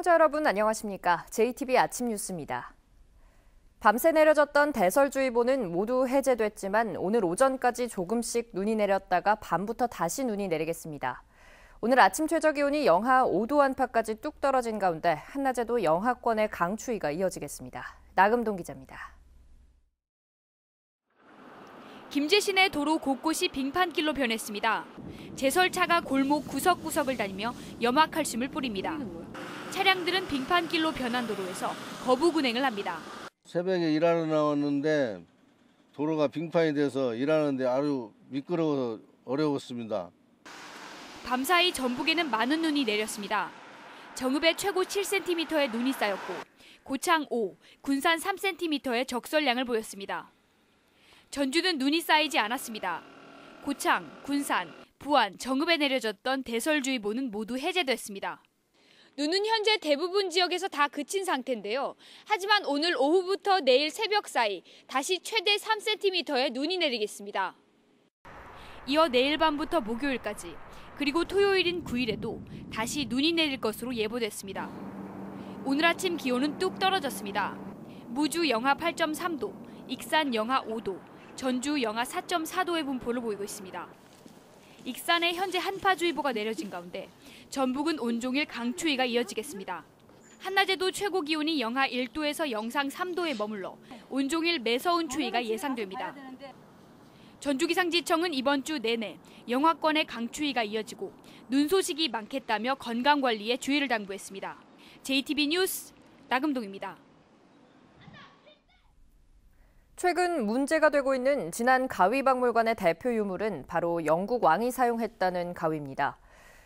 시청자 여러분 안녕하십니까? JTB 아침 뉴스입니다. 밤새 내려졌던 대설주의보는 모두 해제됐지만 오늘 오전까지 조금씩 눈이 내렸다가 밤부터 다시 눈이 내리겠습니다. 오늘 아침 최저기온이 영하 5도 안팎까지 뚝 떨어진 가운데 한낮에도 영하권의 강추위가 이어지겠습니다. 나금동 기자입니다. 김제시내 도로 곳곳이 빙판길로 변했습니다. 제설차가 골목 구석구석을 다니며 염화칼슘을 뿌립니다. 차량들은 빙판길로 변한 도로에서 거북 운행을 합니다. 새벽에 일하러 나왔는데 도로가 빙판이 돼서 일하는데 아주 미끄러워서 어려웠습니다. 밤사이 전북에는 많은 눈이 내렸습니다. 정읍에 최고 7cm의 눈이 쌓였고 고창 5, 군산 3cm의 적설량을 보였습니다. 전주는 눈이 쌓이지 않았습니다. 고창, 군산, 부안, 정읍에 내려졌던 대설주의보는 모두 해제됐습니다. 눈은 현재 대부분 지역에서 다 그친 상태인데요. 하지만 오늘 오후부터 내일 새벽 사이 다시 최대 3cm의 눈이 내리겠습니다. 이어 내일 밤부터 목요일까지 그리고 토요일인 9일에도 다시 눈이 내릴 것으로 예보됐습니다. 오늘 아침 기온은 뚝 떨어졌습니다. 무주 영하 8.3도, 익산 영하 5도, 전주 영하 4.4도의 분포를 보이고 있습니다. 익산에 현재 한파주의보가 내려진 가운데 전북은 온종일 강추위가 이어지겠습니다. 한낮에도 최고 기온이 영하 1도에서 영상 3도에 머물러 온종일 매서운 추위가 예상됩니다. 전주기상지청은 이번 주 내내 영하권의 강추위가 이어지고 눈 소식이 많겠다며 건강관리에 주의를 당부했습니다. JTB 뉴스 나금동입니다. 최근 문제가 되고 있는 진안 가위박물관의 대표 유물은 바로 영국 왕이 사용했다는 가위입니다.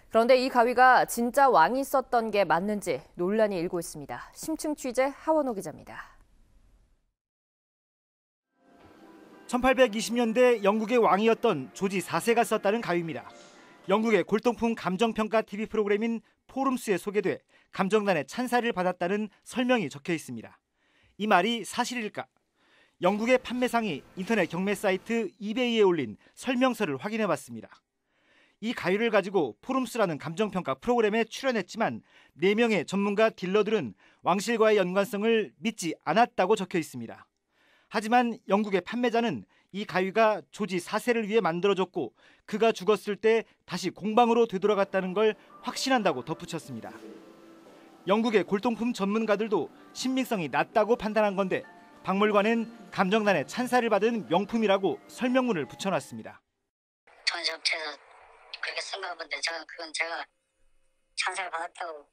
그런데 이 가위가 진짜 왕이 썼던 게 맞는지 논란이 일고 있습니다. 심층 취재 하원호 기자입니다. 1820년대 영국의 왕이었던 조지 4세가 썼다는 가위입니다. 영국의 골동품 감정평가 TV 프로그램인 포럼스에 소개돼 감정단의 찬사를 받았다는 설명이 적혀 있습니다. 이 말이 사실일까? 영국의 판매상이 인터넷 경매 사이트 이베이에 올린 설명서를 확인해봤습니다. 이 가위를 가지고 포럼스라는 감정평가 프로그램에 출연했지만 4명의 전문가 딜러들은 왕실과의 연관성을 믿지 않았다고 적혀 있습니다. 하지만 영국의 판매자는 이 가위가 조지 4세를 위해 만들어졌고 그가 죽었을 때 다시 공방으로 되돌아갔다는 걸 확신한다고 덧붙였습니다. 영국의 골동품 전문가들도 신빙성이 낮다고 판단한 건데 박물관은 감정단의 찬사를 받은 명품이라고 설명문을 붙여놨습니다. 전시업체에서 그렇게 쓴가 본데 그건 제가 찬사를 받았다고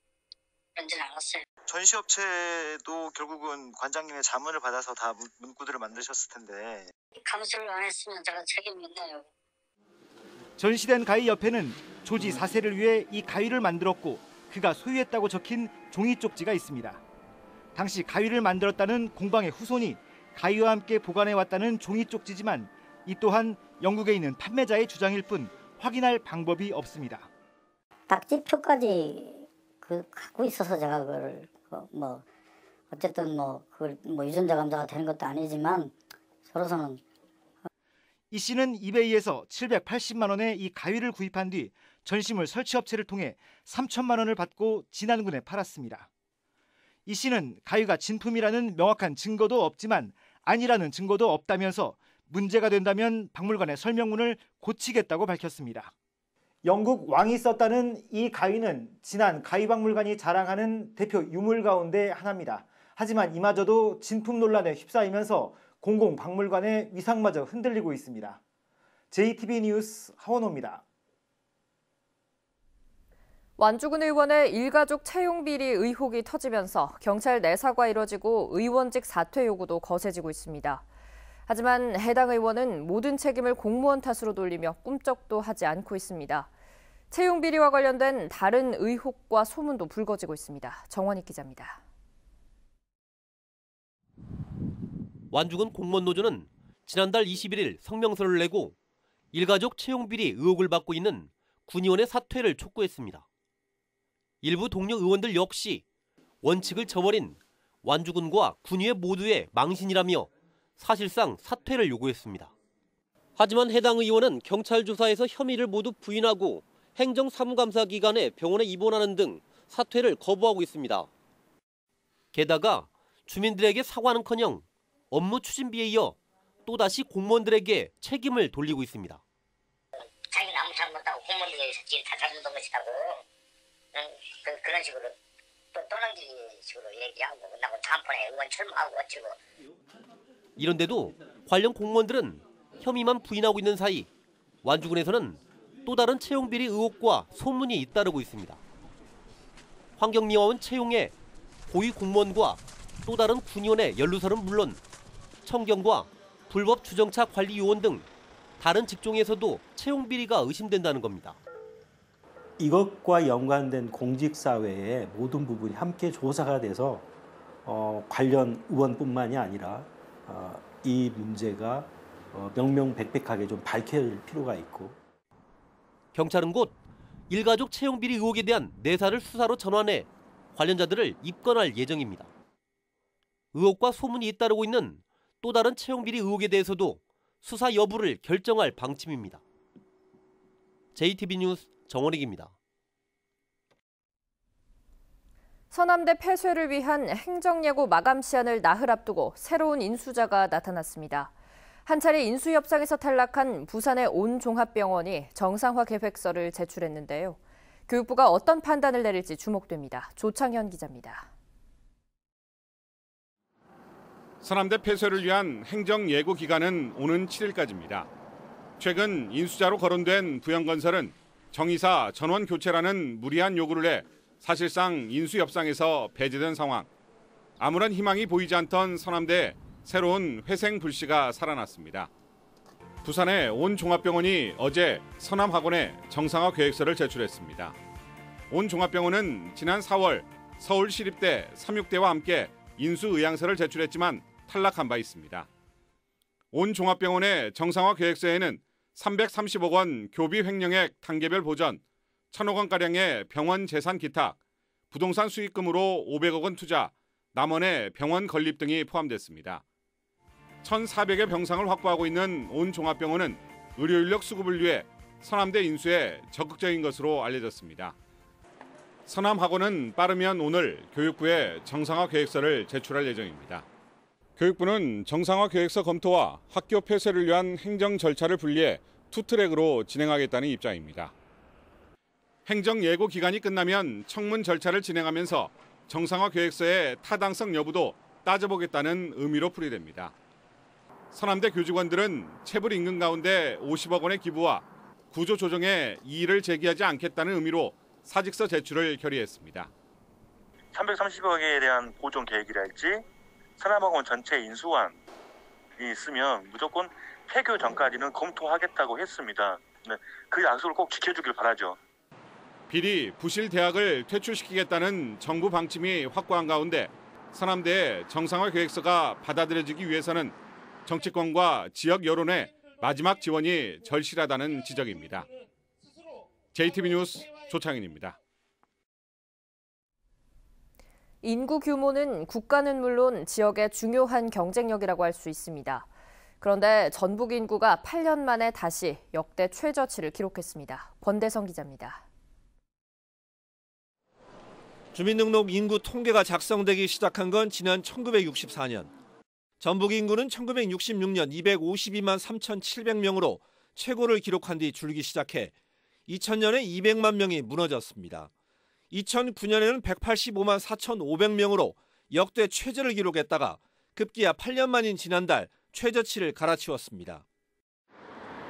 그런지는 알았어요. 전시업체도 결국은 관장님의 자문을 받아서 다 문구들을 만드셨을 텐데. 감수를 안 했으면 제가 책임이 있나요? 전시된 가위 옆에는 조지 4세를 위해 이 가위를 만들었고 그가 소유했다고 적힌 종이 쪽지가 있습니다. 당시 가위를 만들었다는 공방의 후손이 가위와 함께 보관해왔다는 종이 쪽지지만 이 또한 영국에 있는 판매자의 주장일 뿐 확인할 방법이 없습니다. 딱지표까지 갖고 있어서 제가 그걸 어쨌든 그걸 유전자 감자가 되는 것도 아니지만 서로서는. 이 씨는 이베이에서 780만 원에 이 가위를 구입한 뒤 전시물 설치업체를 통해 3천만 원을 받고 진안군에 팔았습니다. 이 씨는 가위가 진품이라는 명확한 증거도 없지만 아니라는 증거도 없다면서 문제가 된다면 박물관의 설명문을 고치겠다고 밝혔습니다. 영국 왕이 썼다는 이 가위는 진안 가위박물관이 자랑하는 대표 유물 가운데 하나입니다. 하지만 이마저도 진품 논란에 휩싸이면서 공공박물관의 위상마저 흔들리고 있습니다. JTB 뉴스 하원호입니다. 완주군 의원의 일가족 채용 비리 의혹이 터지면서 경찰 내사가 이뤄지고 의원직 사퇴 요구도 거세지고 있습니다. 하지만 해당 의원은 모든 책임을 공무원 탓으로 돌리며 꿈쩍도 하지 않고 있습니다. 채용 비리와 관련된 다른 의혹과 소문도 불거지고 있습니다. 정원익 기자입니다. 완주군 공무원노조는 지난달 21일 성명서를 내고 일가족 채용 비리 의혹을 받고 있는 군의원의 사퇴를 촉구했습니다. 일부 동료 의원들 역시 원칙을 저버린 완주군과 군의회 모두의 망신이라며 사실상 사퇴를 요구했습니다. 하지만 해당 의원은 경찰 조사에서 혐의를 모두 부인하고 행정사무감사 기간에 병원에 입원하는 등 사퇴를 거부하고 있습니다. 게다가 주민들에게 사과는커녕 업무 추진비에 이어 또다시 공무원들에게 책임을 돌리고 있습니다. 자기는 아무 잘못하고 공무원들이 다 잘못한 것이라고 그런 식으로 또 떠넘기는 식으로 얘기하고 나고 다음번에 의원 출마하고 어쩌고. 이런데도 관련 공무원들은 혐의만 부인하고 있는 사이 완주군에서는 또 다른 채용비리 의혹과 소문이 잇따르고 있습니다. 환경미화원 채용에 고위 공무원과 또 다른 군의원의 연루설은 물론 청경과 불법 주정차 관리 요원 등 다른 직종에서도 채용 비리가 의심된다는 겁니다. 이것과 연관된 공직사회의 모든 부분이 함께 조사가 돼서 관련 의원뿐만이 아니라 이 문제가 명명백백하게 좀 밝혀질 필요가 있고. 경찰은 곧 일가족 채용 비리 의혹에 대한 내사를 수사로 전환해 관련자들을 입건할 예정입니다. 의혹과 소문이 잇따르고 있는 또 다른 채용 비리 의혹에 대해서도 수사 여부를 결정할 방침입니다. JTB 뉴스 정원익입니다. 서남대 폐쇄를 위한 행정예고 마감 시한을 나흘 앞두고 새로운 인수자가 나타났습니다. 한 차례 인수 협상에서 탈락한 부산의 온종합병원이 정상화 계획서를 제출했는데요. 교육부가 어떤 판단을 내릴지 주목됩니다. 조창현 기자입니다. 서남대 폐쇄를 위한 행정 예고 기간은 오는 7일까지입니다. 최근 인수자로 거론된 부영건설은 정의사 전원 교체라는 무리한 요구를 해 사실상 인수 협상에서 배제된 상황. 아무런 희망이 보이지 않던 서남대에 새로운 회생 불씨가 살아났습니다. 부산의 온종합병원이 어제 서남학원에 정상화 계획서를 제출했습니다. 온종합병원은 지난 4월 서울시립대, 삼육대와 함께 인수 의향서를 제출했지만 탈락한 바 있습니다. 온종합병원의 정상화 계획서에는 330억 원 교비 횡령액 단계별 보전, 1,000억 원가량의 병원 재산 기탁, 부동산 수익금으로 500억 원 투자, 남원의 병원 건립 등이 포함됐습니다. 1,400의 병상을 확보하고 있는 온종합병원은 의료인력 수급을 위해 서남대 인수에 적극적인 것으로 알려졌습니다. 서남학원은 빠르면 오늘 교육부에 정상화 계획서를 제출할 예정입니다. 교육부는 정상화 계획서 검토와 학교 폐쇄를 위한 행정 절차를 분리해 투트랙으로 진행하겠다는 입장입니다. 행정 예고 기간이 끝나면 청문 절차를 진행하면서 정상화 계획서의 타당성 여부도 따져보겠다는 의미로 풀이됩니다. 서남대 교직원들은 체불 임금 가운데 50억 원의 기부와 구조 조정에 이의를 제기하지 않겠다는 의미로 사직서 제출을 결의했습니다. 330억에 대한 보존 계획이랄지 서남학원 전체 인수안이 있으면 무조건 폐교 전까지는 검토하겠다고 했습니다. 그 약속을 꼭 지켜주길 바라죠. 비리, 부실 대학을 퇴출시키겠다는 정부 방침이 확고한 가운데 서남대의 정상화 계획서가 받아들여지기 위해서는 정치권과 지역 여론의 마지막 지원이 절실하다는 지적입니다. JTB 뉴스 조창인입니다. 인구 규모는 국가는 물론 지역의 중요한 경쟁력이라고 할 수 있습니다. 그런데 전북 인구가 8년 만에 다시 역대 최저치를 기록했습니다. 권대성 기자입니다. 주민등록 인구 통계가 작성되기 시작한 건 지난 1964년. 전북 인구는 1966년 252만 3,700명으로 최고를 기록한 뒤 줄기 시작해 2000년에 200만 명이 무너졌습니다. 2009년에는 185만 4,500명으로 역대 최저를 기록했다가 급기야 8년 만인 지난달 최저치를 갈아치웠습니다.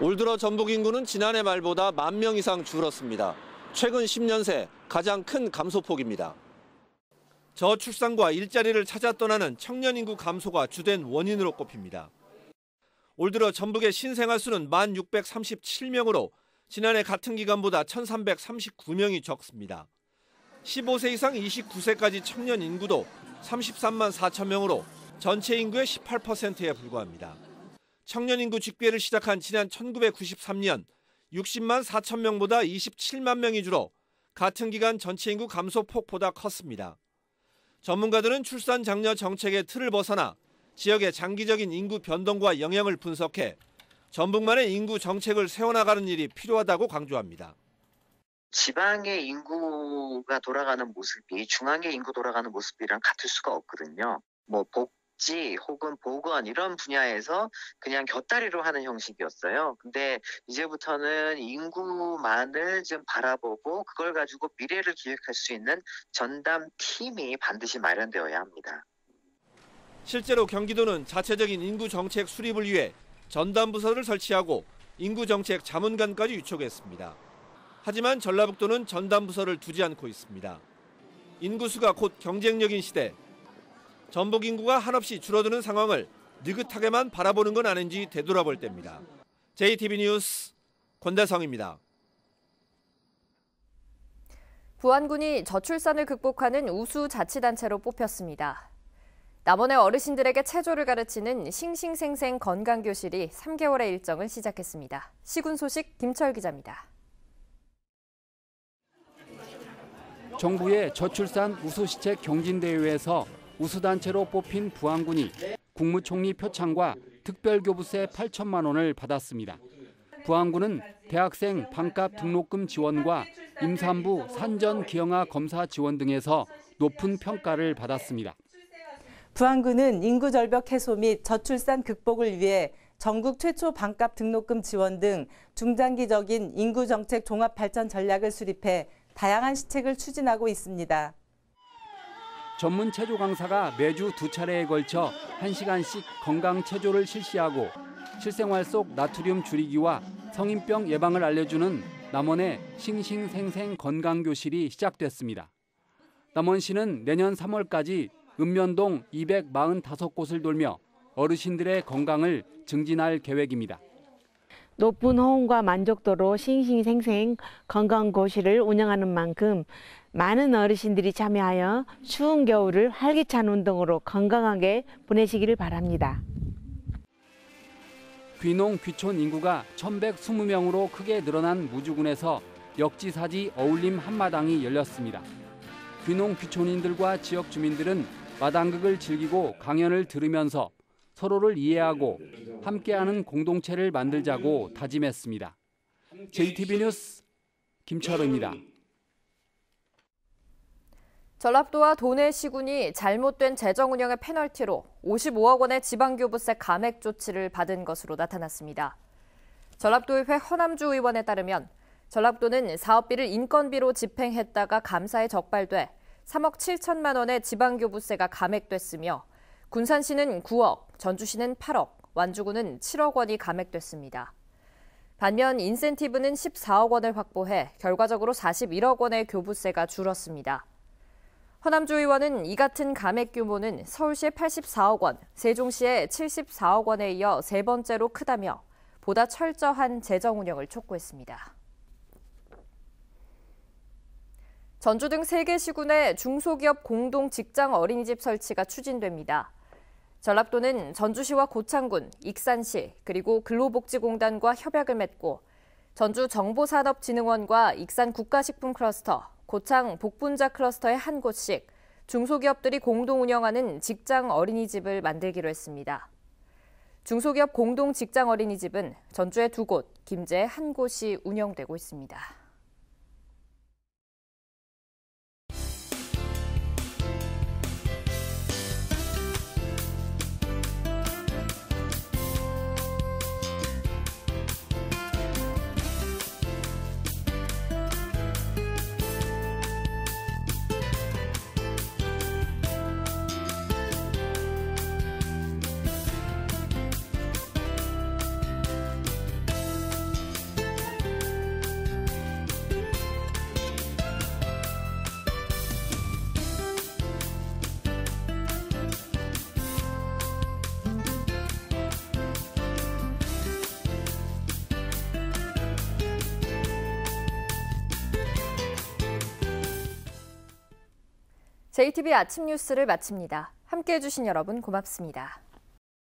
올 들어 전북 인구는 지난해 말보다 1만 명 이상 줄었습니다. 최근 10년 새 가장 큰 감소폭입니다. 저출산과 일자리를 찾아 떠나는 청년 인구 감소가 주된 원인으로 꼽힙니다. 올 들어 전북의 신생아 수는 1,637명으로 지난해 같은 기간보다 1,339명이 적습니다. 15세 이상 29세까지 청년 인구도 33만 4천 명으로 전체 인구의 18%에 불과합니다. 청년 인구 집계를 시작한 지난 1993년 60만 4천 명보다 27만 명이 줄어 같은 기간 전체 인구 감소폭보다 컸습니다. 전문가들은 출산 장려 정책의 틀을 벗어나 지역의 장기적인 인구 변동과 영향을 분석해 전북만의 인구 정책을 세워나가는 일이 필요하다고 강조합니다. 지방의 인구가 돌아가는 모습이 중앙의 인구 돌아가는 모습이랑 같을 수가 없거든요. 뭐 복지 혹은 보건 이런 분야에서 그냥 곁다리로 하는 형식이었어요. 근데 이제부터는 인구만을 좀 바라보고 그걸 가지고 미래를 기획할 수 있는 전담팀이 반드시 마련되어야 합니다. 실제로 경기도는 자체적인 인구 정책 수립을 위해 전담 부서를 설치하고 인구 정책 자문관까지 유촉했습니다. 하지만 전라북도는 전담 부서를 두지 않고 있습니다. 인구수가 곧 경쟁력인 시대, 전북 인구가 한없이 줄어드는 상황을 느긋하게만 바라보는 건 아닌지 되돌아볼 때입니다. JTB 뉴스 권대성입니다. 부안군이 저출산을 극복하는 우수 자치단체로 뽑혔습니다. 남원의 어르신들에게 체조를 가르치는 싱싱생생 건강교실이 3개월의 일정을 시작했습니다. 시군 소식 김철 기자입니다. 정부의 저출산 우수시책 경진대회에서 우수단체로 뽑힌 부안군이 국무총리 표창과 특별교부세 8천만 원을 받았습니다. 부안군은 대학생 반값 등록금 지원과 임산부 산전 기형아 검사 지원 등에서 높은 평가를 받았습니다. 부안군은 인구 절벽 해소 및 저출산 극복을 위해 전국 최초 반값 등록금 지원 등 중장기적인 인구 정책 종합 발전 전략을 수립해 다양한 시책을 추진하고 있습니다. 전문 체조 강사가 매주 2차례에 걸쳐 1시간씩 건강 체조를 실시하고 실생활 속 나트륨 줄이기와 성인병 예방을 알려주는 남원의 싱싱생생 건강교실이 시작됐습니다. 남원시는 내년 3월까지 읍면동 245곳을 돌며 어르신들의 건강을 증진할 계획입니다. 높은 호응과 만족도로 싱싱생생 건강교실을 운영하는 만큼 많은 어르신들이 참여하여 추운 겨울을 활기찬 운동으로 건강하게 보내시기를 바랍니다. 귀농 귀촌 인구가 1,120명으로 크게 늘어난 무주군에서 역지사지 어울림 한마당이 열렸습니다. 귀농 귀촌인들과 지역 주민들은 마당극을 즐기고 강연을 들으면서 서로를 이해하고 함께하는 공동체를 만들자고 다짐했습니다. JTB 뉴스 김철우입니다. 전라도와 도내시군이 잘못된 재정 운영의 페널티로 55억 원의 지방교부세 감액 조치를 받은 것으로 나타났습니다. 전라도의회 허남주 의원에 따르면 전라도는 사업비를 인건비로 집행했다가 감사에 적발돼 3억 7천만 원의 지방교부세가 감액됐으며 군산시는 9억, 전주시는 8억, 완주군은 7억 원이 감액됐습니다. 반면 인센티브는 14억 원을 확보해 결과적으로 41억 원의 교부세가 줄었습니다. 허남주 의원은 이 같은 감액 규모는 서울시의 84억 원, 세종시의 74억 원에 이어 세 번째로 크다며 보다 철저한 재정 운영을 촉구했습니다. 전주 등 3개 시군의 중소기업 공동 직장 어린이집 설치가 추진됩니다. 전라도는 전주시와 고창군, 익산시, 그리고 근로복지공단과 협약을 맺고 전주 정보산업진흥원과 익산 국가식품클러스터, 고창 복분자 클러스터의 한 곳씩 중소기업들이 공동 운영하는 직장 어린이집을 만들기로 했습니다. 중소기업 공동 직장 어린이집은 전주에 2곳, 김제에 1곳이 운영되고 있습니다. JTB 아침 뉴스를 마칩니다. 함께해 주신 여러분 고맙습니다.